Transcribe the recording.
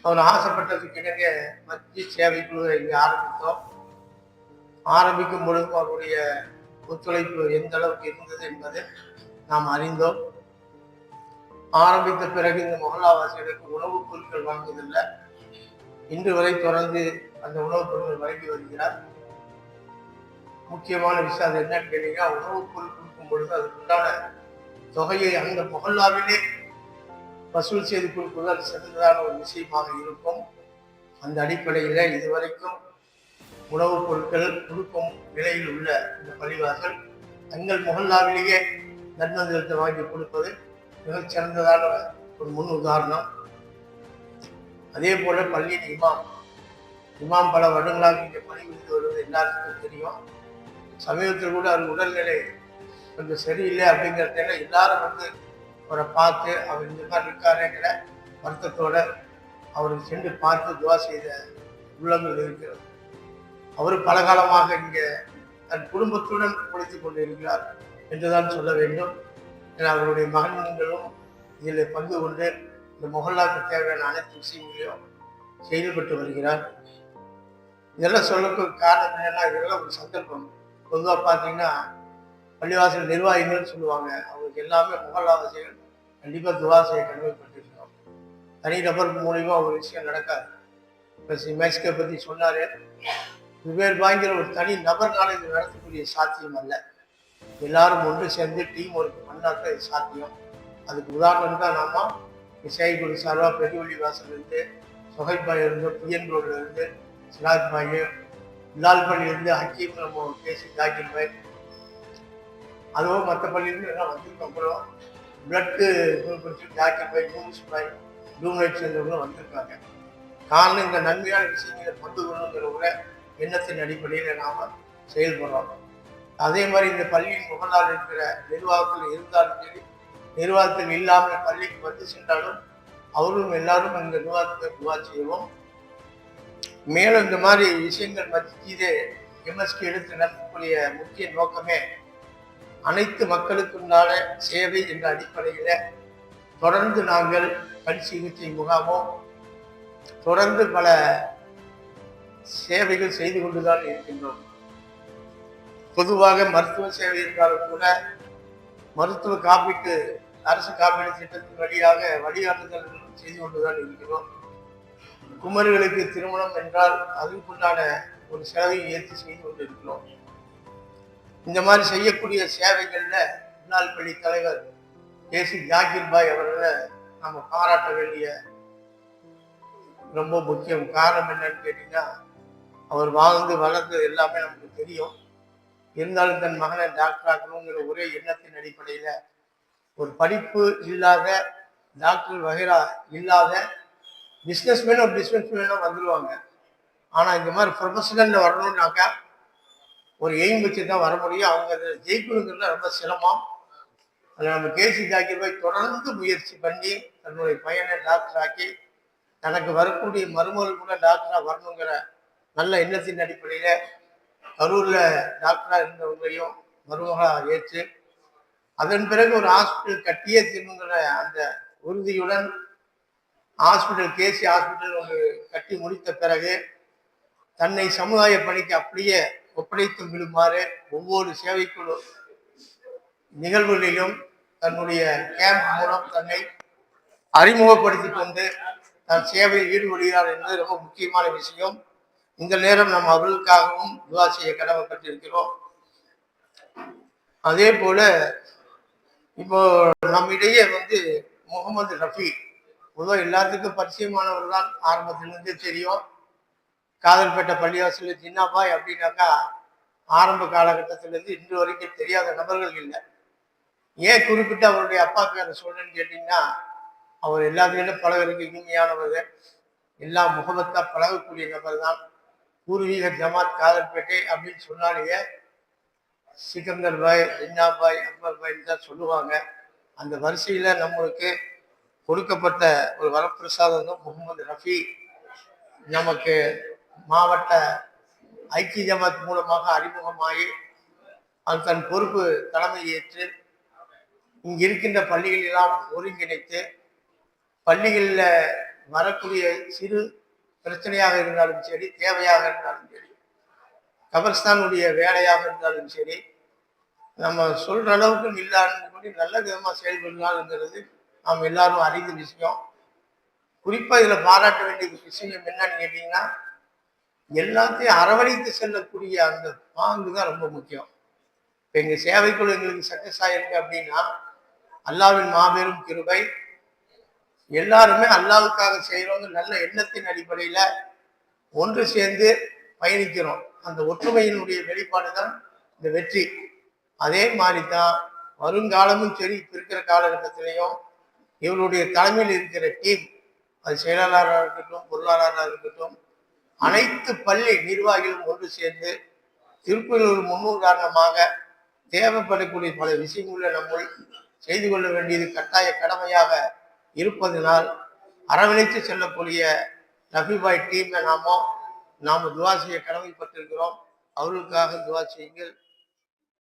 அவர் ஆசைப்பட்டதுக்கு இணங்க மத்திய சேவை குழுவை இங்கே ஆரம்பித்தோம். ஆரம்பிக்கும் பொழுதும் அவருடைய ஒத்துழைப்பு எந்த அளவுக்கு இருந்தது என்பதை நாம் அறிந்தோம். ஆரம்பித்த பிறகு இந்த மொஹல்லாவாசிகளுக்கு உணவுப் பொருட்கள் வாங்குவதில்லை. இன்று வரை தொடர்ந்து அந்த உணவுப் பொருட்கள் வழங்கி வருகிறார். முக்கியமான விஷயம் அது என்னன்னு கேட்டீங்கன்னா, உணவுப் பொருள் கொடுக்கும் பொழுது அதுக்குண்டான தொகையை அந்த மொஹல்லாவிலே வசூல் செய்து கொடுப்பது அது சிறந்ததான ஒரு விஷயமாக இருக்கும். அந்த அடிப்படையில் இதுவரைக்கும் உணவுப் பொருட்கள் கொடுக்கும் நிலையில் உள்ள இந்த பள்ளிவாசல் தங்கள் மொஹல்லாவிலேயே நன்மந்திரத்தை வாங்கி கொடுப்பது மிகச் சிறந்ததான ஒரு முன் உதாரணம். அதே போல பள்ளியின் இமாம் பல வருடங்களாக இங்கே பணிபுரிந்து வருவது எல்லாருக்கும் தெரியும். சமீபத்தில் கூட அவர் உடல்நிலை கொஞ்சம் சரியில்லை அப்படிங்கிறதுல எல்லாரும் வந்து அவரை பார்த்து அவர் இந்த மாதிரி இருக்காருங்கிற வருத்தத்தோட அவருக்கு சென்று பார்த்து துவா செய்த உள்ளங்கள் இருக்கிறது. அவர் பல காலமாக இங்கே தன் குடும்பத்துடன் உழைத்துக் கொண்டு இருக்கிறார் என்றுதான் சொல்ல வேண்டும். அவருடைய மகன்களும் இதில் பங்கு கொண்டு இந்த மொஹல்லாவுக்கு தேவையான அனைத்து விஷயங்களையும் செயல்பட்டு வருகிறார். இதெல்லாம் சொல்லக்கூடிய காரணம் என்னன்னா, இதெல்லாம் ஒரு சந்தர்ப்பம். பொதுவாக பார்த்தீங்கன்னா பள்ளிவாசல் நிர்வாகிகள் சொல்லுவாங்க, அவங்களுக்கு எல்லாமே மொஹல்லாவாசிகள் கண்டிப்பாக துவா செய்ய கடமைப்பட்டிருக்கிறோம். தனிநபர் மூலியமா ஒரு விஷயம் நடக்காது. இப்போ மேக்ஸ்கை பற்றி சொன்னாரு, வெவ்வேறு வாங்கிற ஒரு தனி நபர்னால இது நடத்தக்கூடிய சாத்தியம் அல்ல. எல்லாரும் ஒன்று சேர்ந்து டீம் ஒர்க் பண்ணாக்க இது சாத்தியம். அதுக்கு உதாரணம் தான் நாம செயல்குழு சார்பாக பெரியவள்ளி வாசல்லேருந்து சொஹைபாய் இருந்து புயன் ரோட்ல இருந்து சிராஜ் பாய், லால்பள்ளியிலேருந்து ஹக்கீம் நம்ம பேசி ஜாக்கிர் பாய், அதுவும் மற்ற பள்ளியிலேருந்து எல்லாம் வந்திருக்கோம். அப்புறம் பிளட்டு குரூப் ஜாக்கிர் பாய், யூனிஸ் பாய், டூம்லைட் சேர்ந்தவங்களும் வந்திருக்காங்க. காரணம் இந்த நன்மையான விஷயங்களை பங்கு கொள்ளுங்கிற ஒரு எண்ணத்தின் அடிப்படையில் நாம செயல்படுறோம். அதே மாதிரி இந்த பள்ளியின் முகலால் இருக்கிற நிர்வாகத்தில் இருந்தாலும் சரி, நிர்வாகத்தில் இல்லாமல் பள்ளிக்கு வந்து சென்றாலும் அவரும் எல்லாரும் இந்த நிர்வாகத்தை துவா செய்வோம். மேலும் இந்த மாதிரி விஷயங்கள் மத்தியே எம்எஸ்கே எடுத்து நடத்தக்கூடிய முக்கிய நோக்கமே அனைத்து மக்களுக்குண்டான சேவை என்ற அடிப்படையில தொடர்ந்து நாங்கள் கண் சிகிச்சை முகாமோ தொடர்ந்து பல சேவைகள் செய்து கொண்டுதான் இருக்கின்றோம். பொதுவாக மருத்துவ சேவை இருந்தாலும் கூட மருத்துவ காப்பீட்டு அரசு காப்பீடு திட்டத்தின் வழியாக வழிகாட்டுதல் செய்து கொண்டுதான் இருக்கிறோம். குமரிகளுக்கு திருமணம் என்றால் அதுக்குண்டான ஒரு செலவை ஏற்று செய்து கொண்டு இருக்கிறோம். இந்த மாதிரி செய்யக்கூடிய சேவைகள்ல முன்னாள் பள்ளி தலைவர் ஏசி ஜாக்கிர் பாய் அவர்களை நம்ம பாராட்ட வேண்டிய ரொம்ப முக்கியம். காரணம் என்னன்னு கேட்டீங்கன்னா, அவர் வாழ்ந்து வளர்ந்தது எல்லாமே நமக்கு தெரியும். இருந்தாலும் தன் மகனை டாக்டர் ஆக்கணுங்கிற ஒரே எண்ணத்தின் அடிப்படையில ஒரு படிப்பு இல்லாத டாக்டர் வகைரா இல்லாத பிஸ்னஸ்மேனும் வந்துடுவாங்க. ஆனா இந்த மாதிரி ப்ரொஃபஷனல்ல வரணும்னாக்கா ஒரு எய்ம் வச்சு தான் வர முடியும். அவங்க அதை ஜெயிக்கணுங்கிறது ரொம்ப சிரமம். அதில் நம்ம கேசி ஜாக்கிர் பாய் தொடர்ந்து முயற்சி பண்ணி தன்னுடைய பையனை டாக்டர் ஆக்கி தனக்கு வரக்கூடிய மருமகள் கூட டாக்டரா வரணுங்கிற நல்ல எண்ணத்தின் அடிப்படையில கரூர்ல டாக்டரா இருந்தவங்களையும் மருமகளா ஏற்று அதன் பிறகு ஒரு ஹாஸ்பிட்டல் கட்டியே தீர்வுங்கிற அந்த உறுதியுடன் ஹாஸ்பிட்டல் கேசி ஹாஸ்பிட்டல் ஒன்று கட்டி முடித்த பிறகு தன்னை சமுதாய பணிக்கு அப்படியே ஒப்படைத்து விடுமாறு ஒவ்வொரு சேவைக்குழு நிகழ்வுகளிலும் தன்னுடைய கேம்ப் மூலம் தன்னை அறிமுகப்படுத்தி கொண்டு தன் சேவையில் ஈடுபடுகிறார் என்பது ரொம்ப முக்கியமான விஷயம். இந்த நேரம் நாம் அவர்களுக்காகவும் துவா செய்ய கடமைப்பட்டிருக்கிறோம். அதே போல இப்போ நம்மிடையே முகமது ரஃபி பொதுவாக எல்லாத்துக்கும் பரிச்சயமானவர் தான், ஆரம்பத்திலிருந்தே தெரியும். காதல்பேட்டை பள்ளிவாசல் ஜின்னாபாய் அப்படின்னாக்கா ஆரம்ப காலகட்டத்திலிருந்து இன்று வரைக்கும் தெரியாத நபர்கள் இல்லை. ஏன் குறிப்பிட்டு அவருடைய அப்பா பேரை சொல்றேன்னு கேட்டீங்கன்னா, அவர் எல்லாத்துலையும் பழகிறதுக்கு இனிமையானவர், எல்லா முகமத்தா பழகக்கூடிய நபர் தான். பூர்வீக ஜமாத் காதல்பேட்டை அப்படின்னு சொன்னாலேயே சிக்கந்தர் பாய், ஜின்னா பாய், அக்பர் பாய் தான் சொல்லுவாங்க. அந்த வரிசையில நம்மளுக்கு கொடுக்கப்பட்ட ஒரு வரப்பிரசாதம் தான் முகமது ரஃபி. நமக்கு மாவட்ட ஐக்கிய ஜமாத் மூலமாக அறிமுகமாகி அது தன் பொறுப்பு தலைமை ஏற்று இங்கு இருக்கின்ற பள்ளிகளெல்லாம் ஒருங்கிணைத்து பள்ளிகளில் வரக்கூடிய சிறு பிரச்சனையாக இருந்தாலும் சரி, தேவையாக இருந்தாலும் சரி, கபர்ஸ்தானுடைய வேலையாக இருந்தாலும் சரி, நம்ம சொல்ற அளவுக்கு இல்லான்னு சொல்லி நல்ல விதமா செயல்படுறாங்கிறது நாம் எல்லாரும் அறிந்த விஷயம். குறிப்பா இதுல பாராட்ட வேண்டிய விஷயம் என்னன்னு கேட்டீங்கன்னா, எல்லாத்தையும் அரவணைத்து செல்லக்கூடிய அந்த பாங்கு தான் ரொம்ப முக்கியம். இப்ப எங்க சேவைக்குழு எங்களுக்கு சக்சஸ் ஆயிருக்கு அப்படின்னா, அல்லாவின் மாபெரும் கிருபை. எல்லாருமே அல்லாவுக்காக செய்யறவங்க நல்ல எண்ணத்தின் அடிப்படையில ஒன்று சேர்ந்து பயணிக்கிறோம். அந்த ஒற்றுமையினுடைய வெளிப்பாடு தான் இந்த வெற்றி. அதே மாதிரி தான் வருங்காலமும் சரி, இப்ப இருக்கிற காலகட்டத்திலையும் இவருடைய தலைமையில் இருக்கிற டீம், அது செயலாளராக இருக்கட்டும், பொருளாளராக இருக்கட்டும், அனைத்து பள்ளி நிர்வாகிகளும் ஒன்று சேர்ந்து திருப்பூர் முன்னூறு காரணமாக தேவைப்படக்கூடிய பல விஷயங்களை நம்ம செய்து கொள்ள வேண்டியது கட்டாய கடமையாக இருப்பதனால் அரவணைத்து செல்லக்கூடிய நபிபாய் டீமை நாம துவா செய்ய கடமைப்பட்டிருக்கிறோம். அவர்களுக்காக துவா செய்யுங்கள்.